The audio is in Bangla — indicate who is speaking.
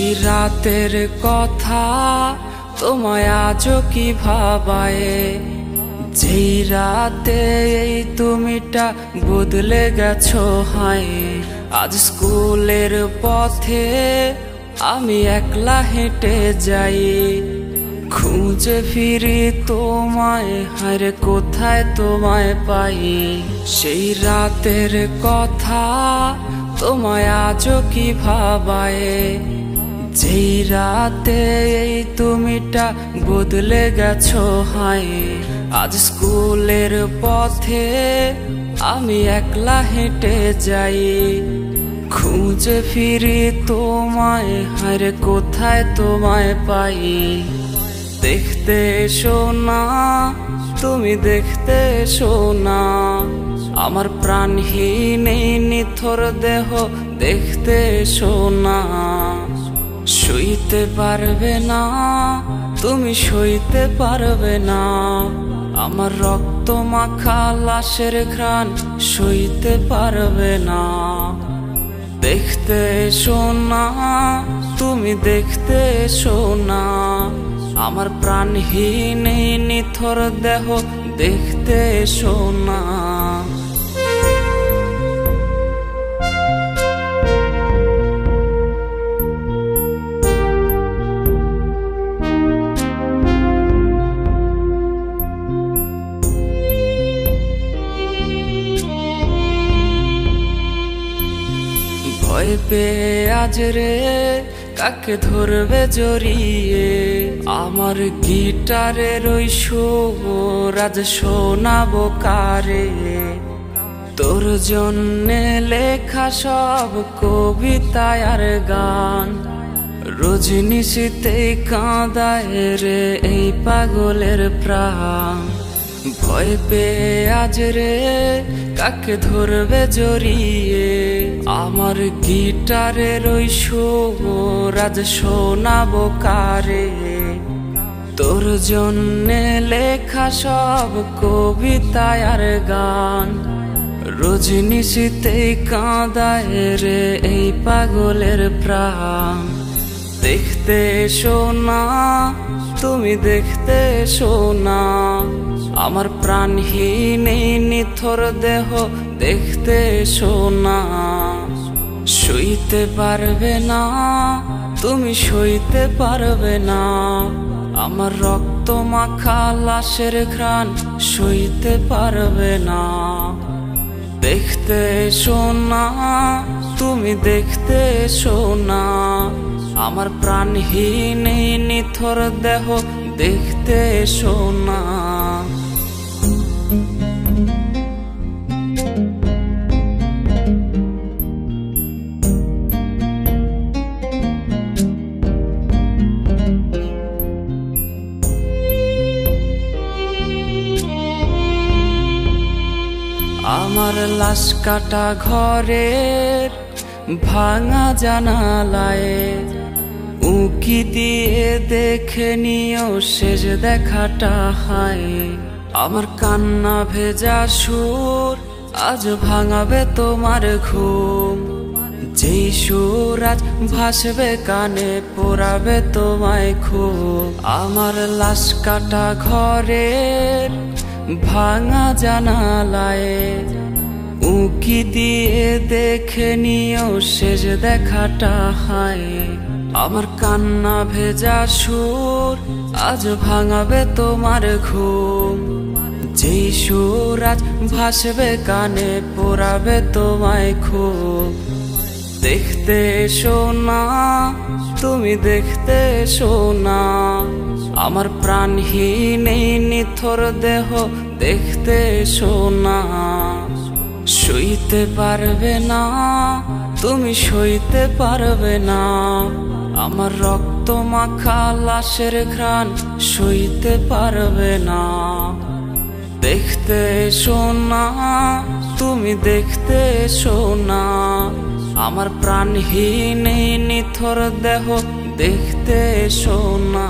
Speaker 1: সেই রাতের কথা তোমায় আজও কি ভাবায়, যেই রাতে এই তুমিটা বদলে গেছো হায়। আজ স্কুলের পথে আমি একলা হেঁটে যাই, খুঁজে ফিরি তোমায়, হায়রে কোথায় তোমায় পাই। সেই রাতের কথা তোমায় আজও কি ভাবায়, যেই রাতে এই তুমিটা বদলে গেছো হায়। আজ স্কুলের পথে আমি একলা হেঁটে যাই, খুঁজে ফিরি তোমায়, হায়রে কোথায় তোমায় পাই। দেখতে এসো না, তুমি দেখতে এসো না, আমার প্রাণহীন এই নিথর দেহ দেখতে এসো না। সইতে পারবে না, তুমি সইতে পারবে না, আমার রক্ত মাখা লাশের ঘ্রাণ সইতে পারবে না। দেখতে এসো না, তুমি দেখতে এসো না, আমার প্রাণহীন এই নিথর দেহ দেখতে এসো না। ভয় পেয়ে আজ রে কাকে ধরবে জড়িয়ে, আমার গিটারের ওই সুর আজ শোনাবো কারে। তোর জন্যে লেখা সব কবিতা আর গান, রজনিশীতে কাঁদায় রে এই পাগলের প্রাণ। ভয় পেয়ে আজ রে কাকে ধরবে জড়িয়ে, আমার গিটারের ওই সুর আজ শোনাবো কারে। তোর জন্যে লেখা সব কবিতা আর গান, রজনিশীতে কাঁদায় রে এই পাগলের প্রাণ। দেখতে এসো না, তুমি দেখতে এসো না, আমার প্রাণহীন এই নিথর দেহ দেখতে এসো না। সইতে পারবে না, তুমি সইতে পারবে না, আমার রক্ত মাখা লাশের ঘ্রাণ সইতে পারবে না। দেখতে এসো না, তুমি দেখতে এসো না, আমার প্রাণহীন এই নিথর দেহ দেখতে এসো না। আমার লাশ কাটা ঘরের ভাঙা জানালায় উকি দিয়ে দেখে নিও শেষ দেখাটা হায়। আমার কান্না ভেজা সুর আজ ভাঙাবে তোমার ঘুম, যেই সুর আজ ভাসবে কানে পোড়াবে তোমায় খুব। আমার লাশ কাটা ঘরের ভাঙা জানালায় উকি দিয়ে দেখে নিও শেষ দেখাটা হায়। আমার কান্না ভেজা সুর আজ ভাঙাবে তোমার ঘুম, যেই সুর আজ ভাসবে কানে পোড়াবে তোমায় খুব। দেখতে এসো না, তুমি দেখতে এসো না, আমার প্রাণহীন এই নিথর দেহ দেখতে এসো না। সইতে পারবে না, তুমি সইতে পারবে না, আমার রক্ত মাখা লাশের ঘ্রাণ সইতে পারবে না। দেখতে এসো না, তুমি দেখতে এসো না, আমার প্রাণহীন এই নিথর দেহ দেখতে এসো না।